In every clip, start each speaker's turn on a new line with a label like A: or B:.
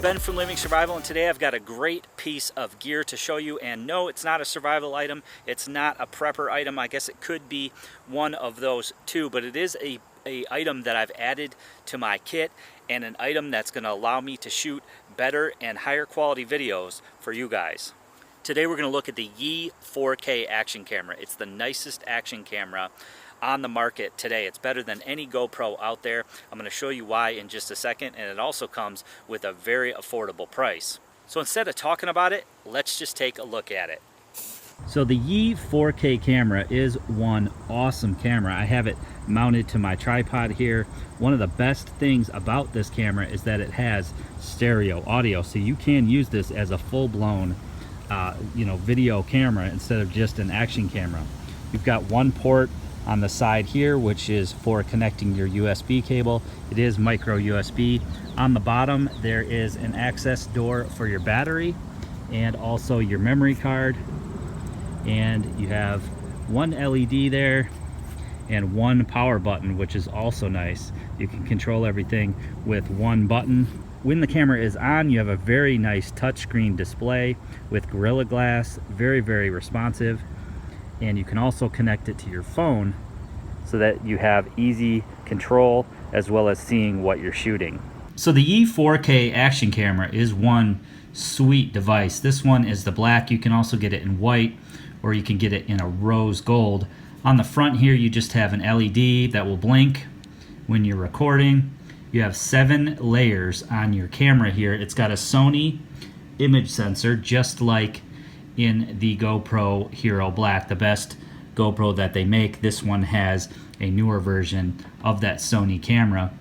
A: Ben from Living Survival, and today I've got a great piece of gear to show you. And no, it's not a survival item, it's not a prepper item. I guess it could be one of those too, but it is a item that I've added to my kit, and an item that's going to allow me to shoot better and higher quality videos for you guys. Today we're going to look at the Yi 4K action camera. It's the nicest action camera on the market today. It's better than any GoPro out there. I'm going to show you why in just a second, and it also comes with a very affordable price. So instead of talking about it, let's just take a look at it. So the Yi 4K camera is one awesome camera. I have it mounted to my tripod here. One of the best things about this camera is that it has stereo audio, so you can use this as a full-blown video camera instead of just an action camera. You've got one port on the side here, which is for connecting your USB cable. It is micro USB. On the bottom there is an access door for your battery and also your memory card, and you have one LED there and one power button, which is also nice. You can control everything with one button. When the camera is on, you have a very nice touchscreen display with Gorilla Glass, very, very responsive. And you can also connect it to your phone so that you have easy control as well as seeing what you're shooting. So the Yi 4K action camera is one sweet device. This one is the black. You can also get it in white, or you can get it in a rose gold. On the front here you just have an LED that will blink when you're recording. You have 7 layers on your camera here. It's got a Sony image sensor, just like in the GoPro Hero Black, the best GoPro that they make. This one has a newer version of that Sony camera.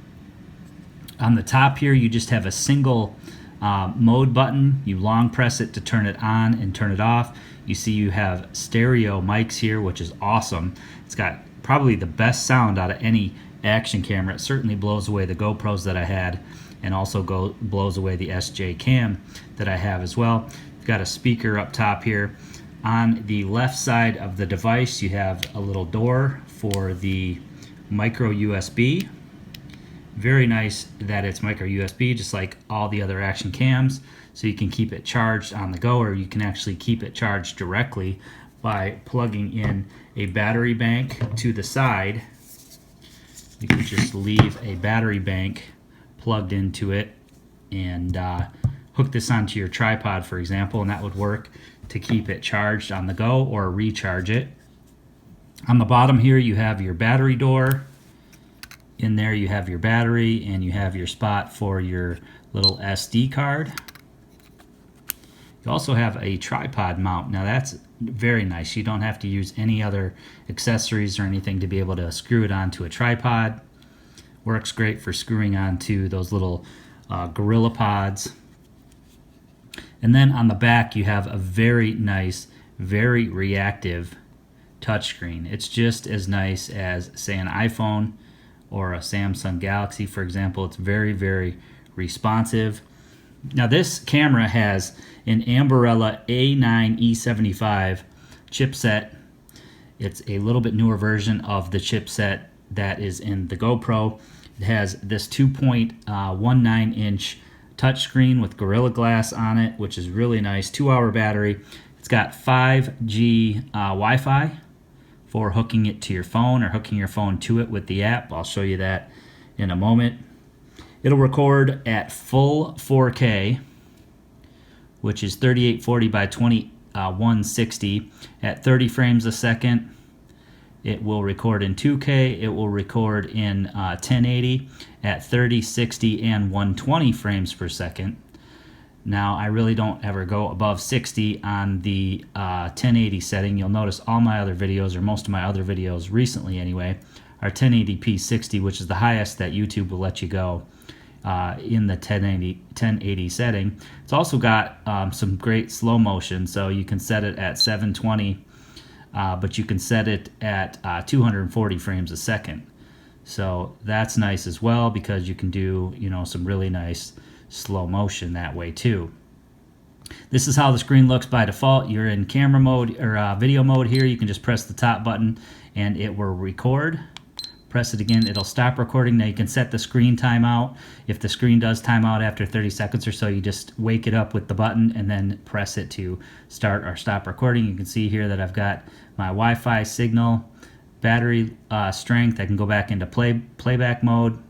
A: On the top here you just have a single mode button. You long press it to turn it on and turn it off. You see you have stereo mics here, which is awesome. It's got probably the best sound out of any action camera. It certainly blows away the GoPros that I had, and also blows away the SJ Cam that I have as well. Got a speaker up top here. On the left side of the device you have a little door for the micro USB, Very nice that it's micro USB, just like all the other Action cams, so you can keep it charged on the go, or you can actually keep it charged directly by plugging in a battery bank to the side. You can just leave a battery bank plugged into it and hook this onto your tripod, for example, and that would work to keep it charged on the go or recharge it. On the bottom here you have your battery door. In there you have your battery, and you have your spot for your little SD card. You also have a tripod mount. Now that's very nice. You don't have to use any other accessories or anything to be able to screw it onto a tripod. Works great for screwing onto those little Gorilla Pods. And then on the back you have a very nice, very reactive touchscreen. It's just as nice as, say, an iPhone or a Samsung Galaxy, for example. It's very, very responsive. Now this camera has an Ambarella A9E75 chipset. It's a little bit newer version of the chipset that is in the Gopro. It has this 2.19 inch touchscreen with Gorilla Glass on it, which is really nice. 2-hour battery. It's got 5G Wi-Fi for hooking it to your phone or hooking your phone to it with the app. I'll show you that in a moment. It'll record at full 4K, which is 3840 by 2160 at 30 frames a second. It will record in 2K. It will record in 1080 at 30, 60, and 120 frames per second. Now, I really don't ever go above 60 on the 1080 setting. You'll notice all my other videos, or most of my other videos recently anyway, are 1080p 60, which is the highest that YouTube will let you go in the 1080 setting. It's also got some great slow motion, so you can set it at 720, but you can set it at 240 frames a second. So that's nice as well, because you can do, you know, some really nice slow motion that way too. This is how the screen looks by default. You're in camera mode or video mode here. You can just press the top button and it will record. Press it again, it'll stop recording. Now you can set the screen timeout. If the screen does time out after 30 seconds or so, you just wake it up with the button and then press it to start or stop recording. You can see here that I've got my Wi-Fi signal, battery strength. I can go back into playback mode.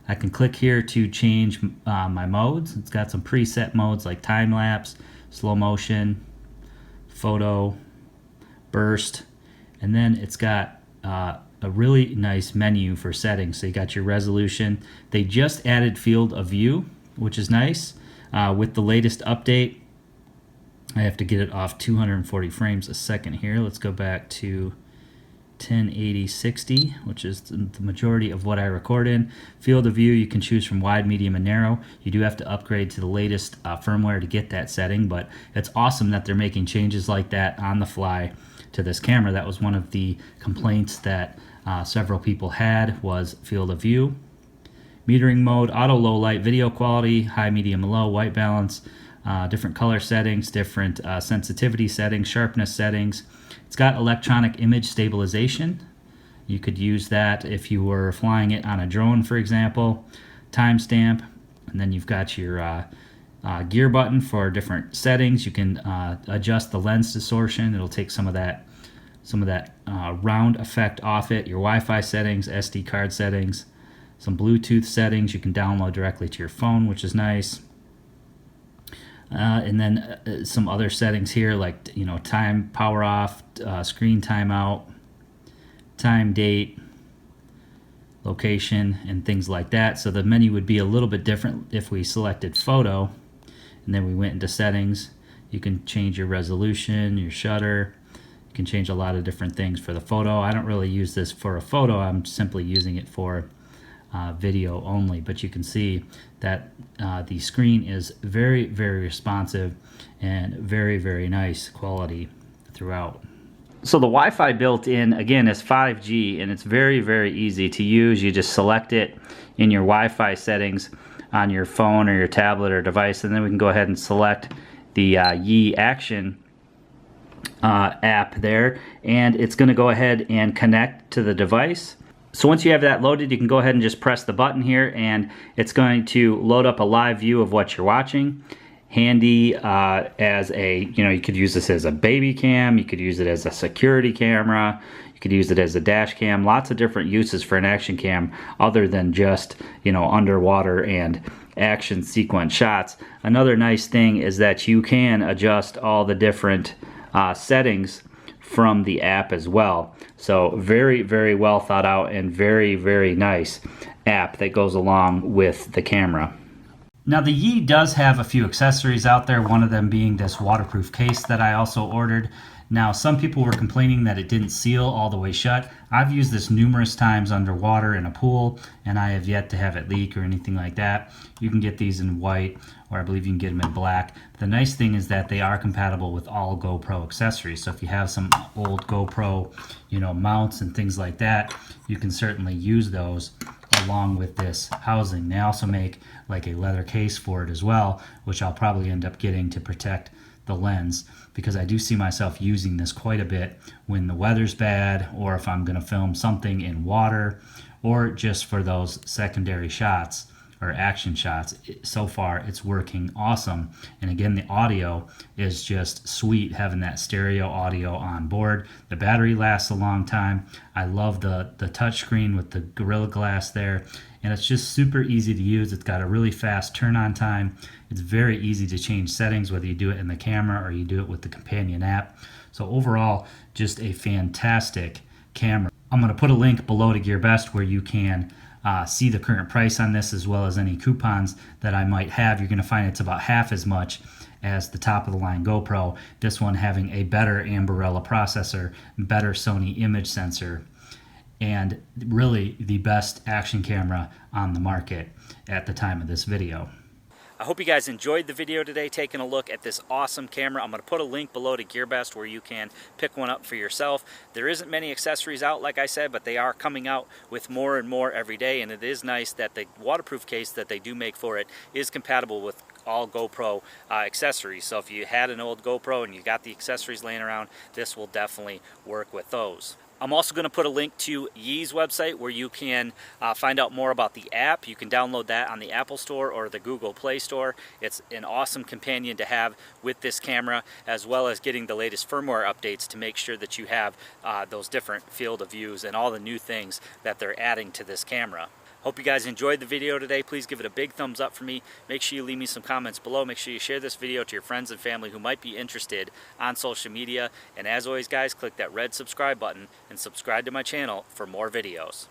A: I can click here to change my modes. It's got some preset modes like time-lapse, slow motion, photo, burst, and then it's got a really nice menu for settings. So you got your resolution. They just added field of view, which is nice. With the latest update, I have to get it off 240 frames a second here. Let's go back to 1080 60, which is the majority of what I record in. Field of view, you can choose from wide, medium, and narrow. You do have to upgrade to the latest firmware to get that setting, but it's awesome that they're making changes like that on the fly to this camera. That was one of the complaints that several people had, was field of view. Metering mode, auto low light, video quality, high, medium, and low, white balance, different color settings, different sensitivity settings, sharpness settings. It's got electronic image stabilization. You could use that if you were flying it on a drone, for example. Timestamp, and then you've got your gear button for different settings. You can adjust the lens distortion. It'll take some of that round effect off it. Your Wi-Fi settings, SD card settings, some Bluetooth settings you can download directly to your phone, which is nice. And then some other settings here, like, you know, time, power off, screen timeout, time, date, location, and things like that. So the menu would be a little bit different if we selected photo and then we went into settings. You can change your resolution, your shutter. You can change a lot of different things for the photo. I don't really use this for a photo. I'm simply using it for video only, but you can see that the screen is very, very responsive and very, very nice quality throughout. So the Wi-Fi built in, again, is 5G, and it's very, very easy to use. You just select it in your Wi-Fi settings on your phone or your tablet or device, and then we can go ahead and select the Yi Action app there, and it's going to go ahead and connect to the device. So once you have that loaded, you can go ahead and just press the button here, and it's going to load up a live view of what you're watching. Handy as a, you could use this as a baby cam, you could use it as a security camera, you could use it as a dash cam. Lots of different uses for an action cam other than just, underwater and action sequence shots. Another nice thing is that you can adjust all the different settings from the app as well. So very, very well thought out and very, very nice app that goes along with the camera. Now the Yi does have a few accessories out there, one of them being this waterproof case that I also ordered. Now some people were complaining that it didn't seal all the way shut. I've used this numerous times underwater in a pool, and I have yet to have it leak or anything like that. You can get these in white, or I believe you can get them in black. The nice thing is that they are compatible with all GoPro accessories. So if you have some old GoPro, mounts and things like that, you can certainly use those along with this housing. They also make like a leather case for it as well, which I'll probably end up getting to protect the lens, because I do see myself using this quite a bit when the weather's bad, or if I'm going to film something in water, or just for those secondary shots or action shots. So far it's working awesome. And again, the audio is just sweet, having that stereo audio on board. The battery lasts a long time. I love the touch screen with the Gorilla Glass there, and it's just super easy to use. It's got a really fast turn on time. It's very easy to change settings, whether you do it in the camera or you do it with the companion app. So overall, just a fantastic camera. I'm going to put a link below to GearBest where you can see the current price on this, as well as any coupons that I might have. You're going to find it's about half as much as the top of the line GoPro. This one having a better Ambarella processor, better Sony image sensor, and really the best action camera on the market at the time of this video. I hope you guys enjoyed the video today, taking a look at this awesome camera. I'm going to put a link below to GearBest where you can pick one up for yourself. There isn't many accessories out, like I said, but they are coming out with more and more every day, and it is nice that the waterproof case that they do make for it is compatible with all GoPro accessories. So if you had an old GoPro and you got the accessories laying around, this will definitely work with those. I'm also going to put a link to Yi's website where you can find out more about the app. You can download that on the Apple Store or the Google Play Store. It's an awesome companion to have with this camera, as well as getting the latest firmware updates to make sure that you have those different field of views and all the new things that they're adding to this camera. Hope you guys enjoyed the video today. Please give it a big thumbs up for me. Make sure you leave me some comments below. Make sure you share this video to your friends and family who might be interested on social media. And as always, guys, click that red subscribe button and subscribe to my channel for more videos.